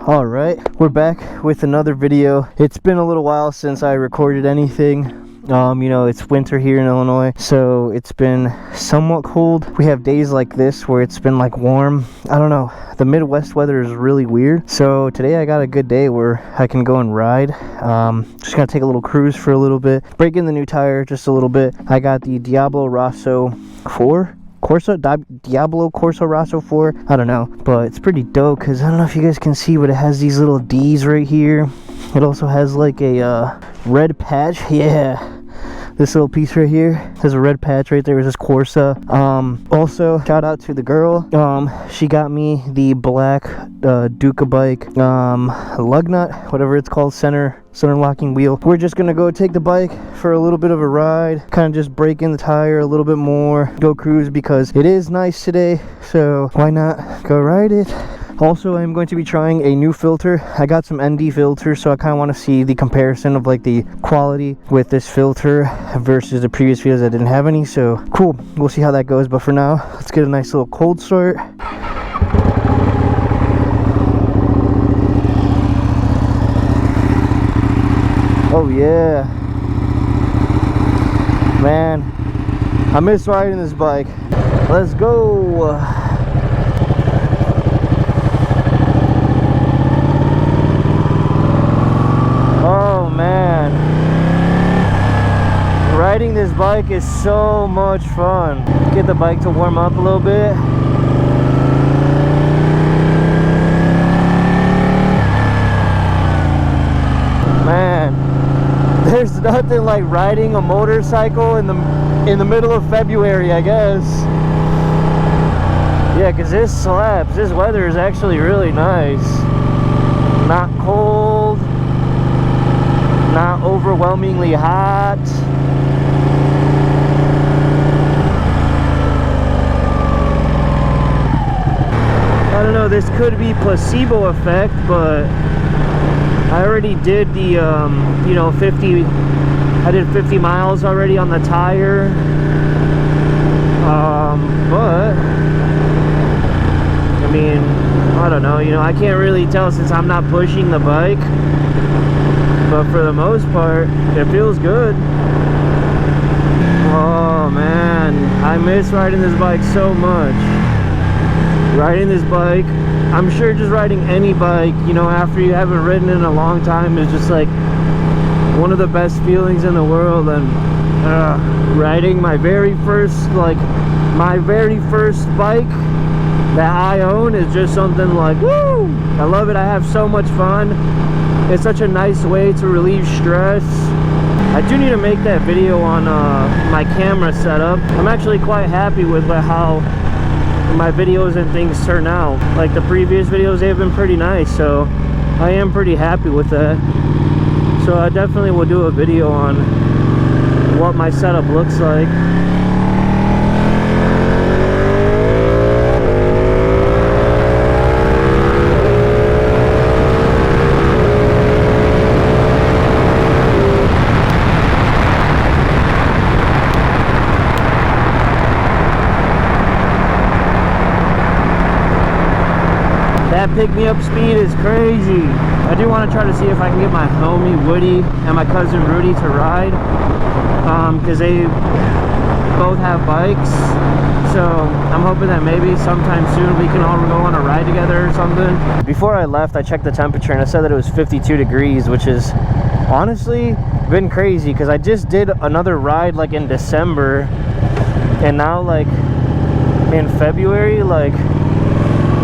All right, we're back with another video. It's been a little while since I recorded anything. You know, it's winter here in Illinois, so it's been somewhat cold. We have days like this where it's been like warm. I don't know, the Midwest weather is really weird. So today I got a good day where I can go and ride. Just gonna take a little cruise for a little bit, break in the new tire just a little bit. I got the Diablo Corso Rosso 4, I don't know, but it's pretty dope because I don't know if you guys can see, but it has these little D's right here. It also has like a red patch. Yeah, this little piece right here has a red patch right there. It says Corsa. Also, shout out to the girl. She got me the black Ducati bike, lug nut, whatever it's called, center locking wheel. We're just gonna go take the bike for a little bit of a ride, kind of just break in the tire a little bit more, go cruise because it is nice today, so why not go ride it. Also, I'm going to be trying a new filter. I got some ND filters, so I kind of want to see the comparison of like the quality with this filter versus the previous videos that didn't have any. So cool, we'll see how that goes. But for now, let's get a nice little cold start. Oh yeah, man, I miss riding this bike. Let's go. Oh man, riding this bike is so much fun. Get the bike to warm up a little bit. Man, there's nothing like riding a motorcycle in the middle of February, I guess. Yeah, because this slaps. This weather is actually really nice. Not cold, not overwhelmingly hot. I don't know, this could be placebo effect, but I already did the you know, 50 miles already on the tire. But I mean, I don't know, you know, I can't really tell since I'm not pushing the bike, but for the most part it feels good. Oh man, I miss riding this bike so much. Riding this bike, I'm sure just riding any bike, you know, after you haven't ridden in a long time is just like one of the best feelings in the world. And riding my very first bike that I own is just something like, woo! I love it. I have so much fun. It's such a nice way to relieve stress. I do need to make that video on my camera setup. I'm actually quite happy with how my videos and things turn out. Like the previous videos, they've been pretty nice, so I am pretty happy with that. So I definitely will do a video on what my setup looks like. That pick-me-up speed is crazy. I do want to try to see if I can get my homie Woody and my cousin Rudy to ride, because they both have bikes. So I'm hoping that maybe sometime soon we can all go on a ride together or something. Before I left, I checked the temperature and it said that it was 52 degrees, which is honestly been crazy because I just did another ride like in December, and now like in February, like,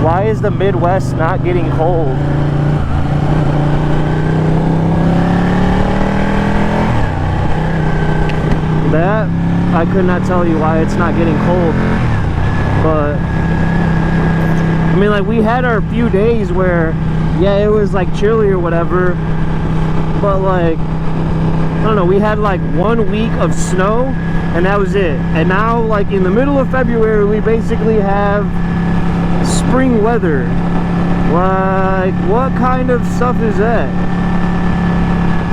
why is the Midwest not getting cold? That, I could not tell you why it's not getting cold. But, I mean, like, we had our few days where, yeah, it was like chilly or whatever. But like, I don't know, we had like 1 week of snow and that was it. And now, like, in the middle of February, we basically have spring weather. Like, what kind of stuff is that?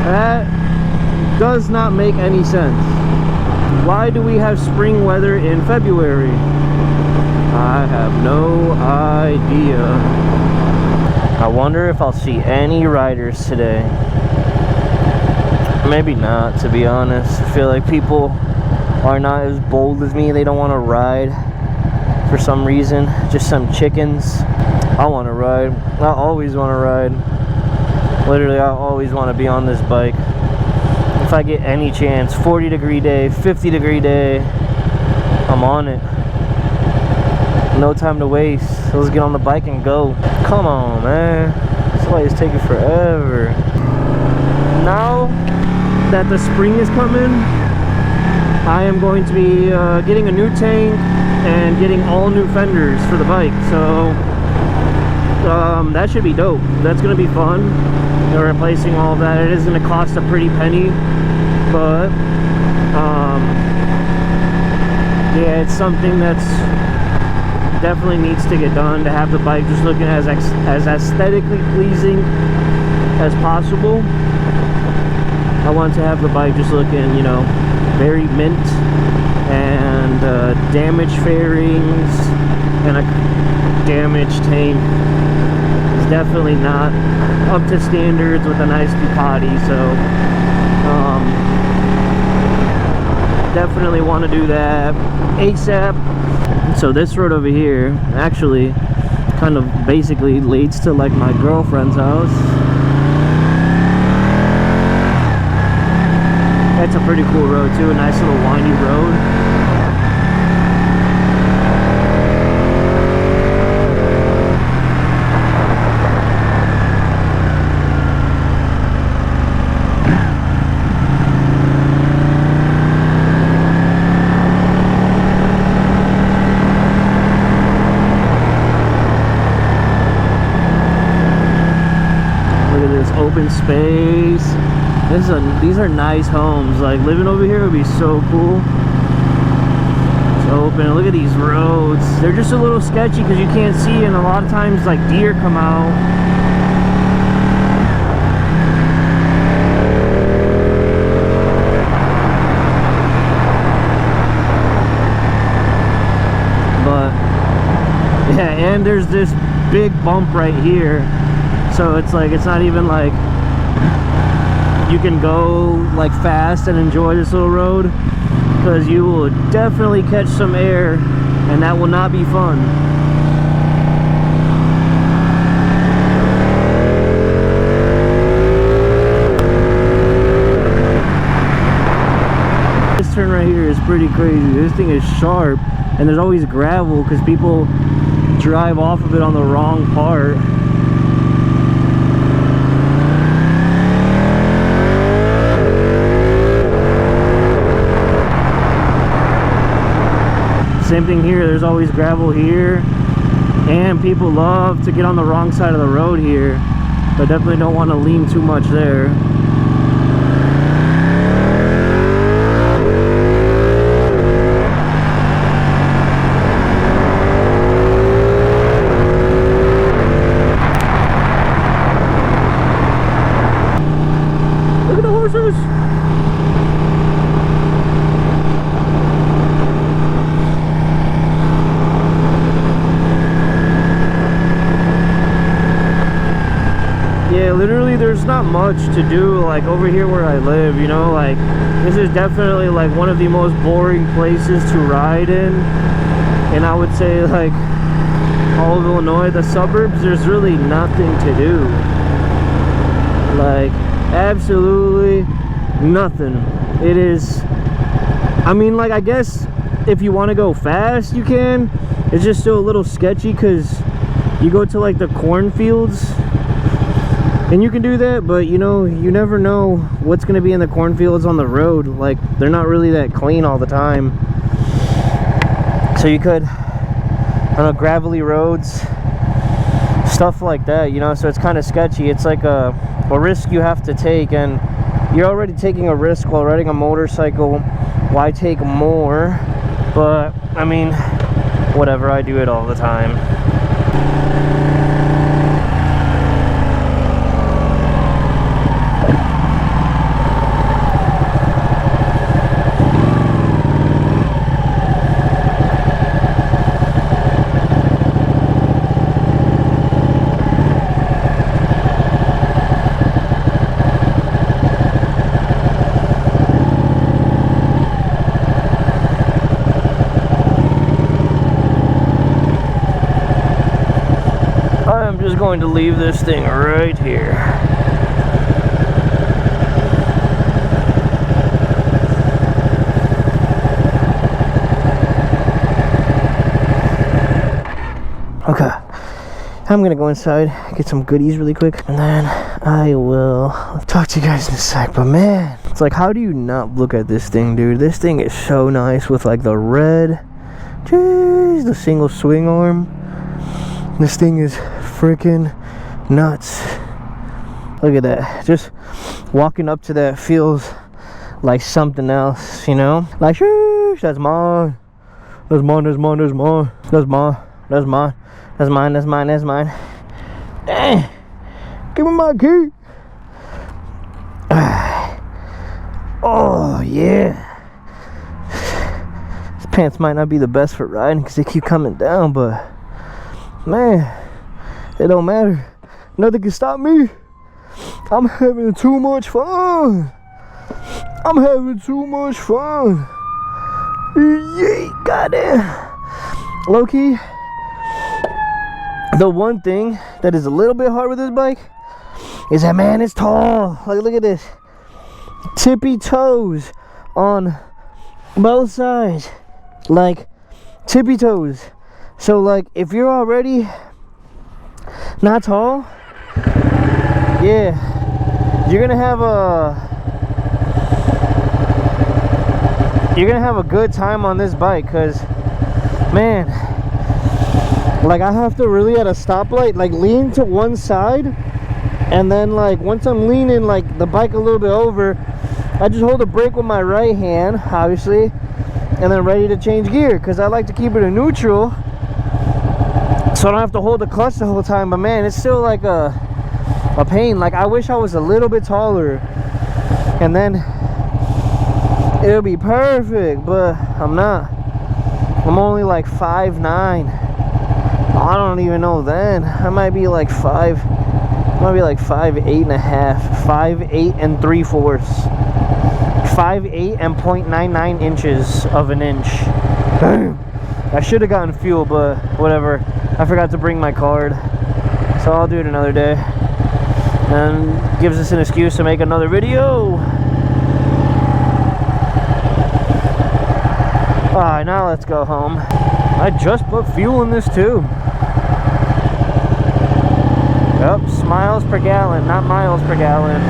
That does not make any sense. Why do we have spring weather in February? I have no idea. I wonder if I'll see any riders today. Maybe not, to be honest. I feel like people are not as bold as me. They don't want to ride for some reason. Just some chickens. I want to ride. I always want to ride. Literally, I always want to be on this bike. If I get any chance, 40-degree day, 50-degree day, I'm on it. No time to waste. Let's get on the bike and go. Come on, man. This light is taking forever. Now that the spring is coming, I am going to be getting a new tank and getting all new fenders for the bike. So that should be dope. That's gonna be fun. Replacing all of that. It is gonna cost a pretty penny, but yeah, it's something that's definitely needs to get done to have the bike just looking as aesthetically pleasing as possible. I want to have the bike just looking, you know, very mint, and damaged fairings and a damaged tank is definitely not up to standards with a nice Ducati. So definitely want to do that ASAP. So this road over here actually kind of basically leads to like my girlfriend's house. That's a pretty cool road too, a nice little windy road. Open space. These are nice homes. Like living over here would be so cool. It's open. Look at these roads. They're just a little sketchy because you can't see, and a lot of times like deer come out. But yeah, and there's this big bump right here. So it's like, it's not even like you can go like fast and enjoy this little road, because you will definitely catch some air and that will not be fun. This turn right here is pretty crazy. This thing is sharp, and there's always gravel because people drive off of it on the wrong part. Same thing here, there's always gravel here, and people love to get on the wrong side of the road here, but definitely don't want to lean too much there. Look at the horses! Yeah, literally there's not much to do like over here where I live, you know, like this is definitely like one of the most boring places to ride in. And I would say like all of Illinois, the suburbs, there's really nothing to do. Like absolutely nothing. It is, I mean, like I guess if you want to go fast you can. It's just still a little sketchy because you go to like the cornfields and you can do that, but you know, you never know what's going to be in the cornfields on the road. Like they're not really that clean all the time, so you could, I don't know, gravelly roads, stuff like that, you know. So it's kind of sketchy. It's like a risk you have to take, and you're already taking a risk while riding a motorcycle. Why take more? But I mean, whatever, I do it all the time. going to leave this thing right here. Okay, I'm gonna go inside, get some goodies really quick, and then I will talk to you guys in a sec. But man, it's like, how do you not look at this thing, dude? This thing is so nice with like the red, jeez, the single swing arm. This thing is freaking nuts. Look at that. Just walking up to that feels like something else, you know? Like, sheesh, that's mine. That's mine, that's mine, that's mine. That's mine, that's mine. That's mine, that's mine, that's mine. Dang. Give me my key. Oh, yeah. These pants might not be the best for riding because they keep coming down, but man, it don't matter. Nothing can stop me. I'm having too much fun. I'm having too much fun. Yeah, goddamn. Low-key, the one thing that is a little bit hard with this bike is that, man, it's tall. Like, look at this. Tippy toes on both sides. Like, tippy toes. So, like, if you're already not tall, yeah, you're gonna have a good time on this bike, because, man, like, I have to really at a stoplight like lean to one side, and then like once I'm leaning like the bike a little bit over, I just hold the brake with my right hand, obviously, and then ready to change gear, because I like to keep it in neutral so I don't have to hold the clutch the whole time. But man, it's still like a pain. Like, I wish I was a little bit taller and then it'll be perfect, but I'm not. I'm only like 5'9". I don't even know then. I might be like 5'8 and a half, 5'8 and 3/4, 5'8 and 0.99 inches of an inch. Damn. I should have gotten fuel, but whatever. I forgot to bring my card, so I'll do it another day. And gives us an excuse to make another video. Alright, now let's go home. I just put fuel in this too. Yep, miles per gallon, not miles per gallon.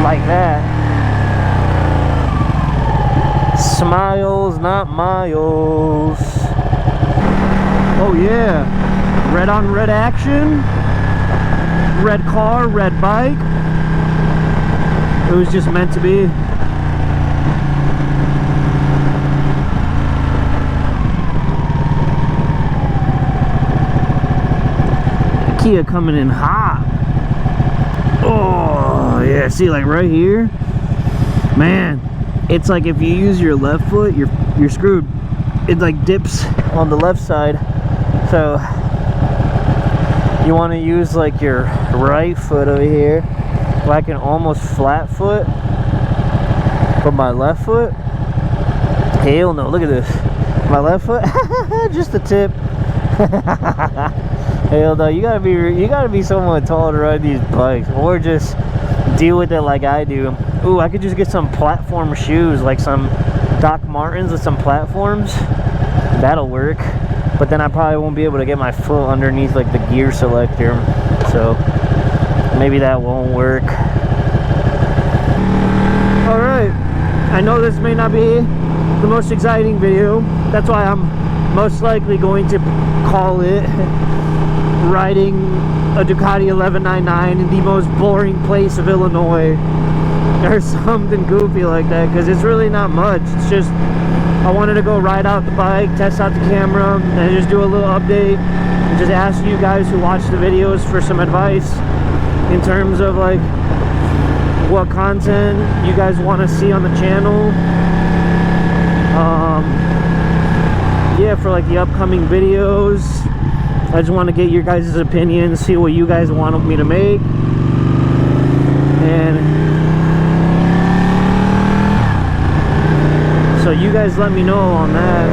Like that. Smiles, not miles. Oh yeah. Red on red action. Red car, red bike. It was just meant to be. Kia coming in hot. Oh yeah, see, like right here, man, it's like if you use your left foot, you're screwed. It like dips on the left side, so you want to use like your right foot over here, like an almost flat foot. But my left foot, hell no. Look at this, my left foot, just the tip. Hell no, you gotta be somewhat tall to ride these bikes, or just deal with it like I do. Ooh, I could just get some platform shoes, like some Doc Martens with some platforms. That'll work. But then I probably won't be able to get my foot underneath like the gear selector, so maybe that won't work. Alright, I know this may not be the most exciting video. That's why I'm most likely going to call it riding a Ducati 1199 in the most boring place of Illinois, or something goofy like that, because it's really not much. It's just I wanted to go ride out the bike, test out the camera, and just do a little update, and just ask you guys who watch the videos for some advice in terms of like what content you guys want to see on the channel. Yeah, for like the upcoming videos. I just want to get your guys' opinion, see what you guys want me to make, and so you guys let me know on that.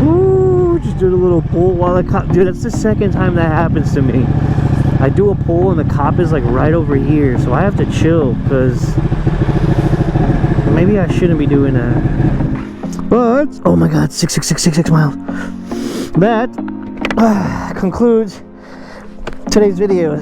Ooh, just did a little pull while the cop, dude, that's the second time that happens to me. I do a pull and the cop is like right over here, so I have to chill because maybe I shouldn't be doing that. But oh my god, 66666 miles. That concludes today's video.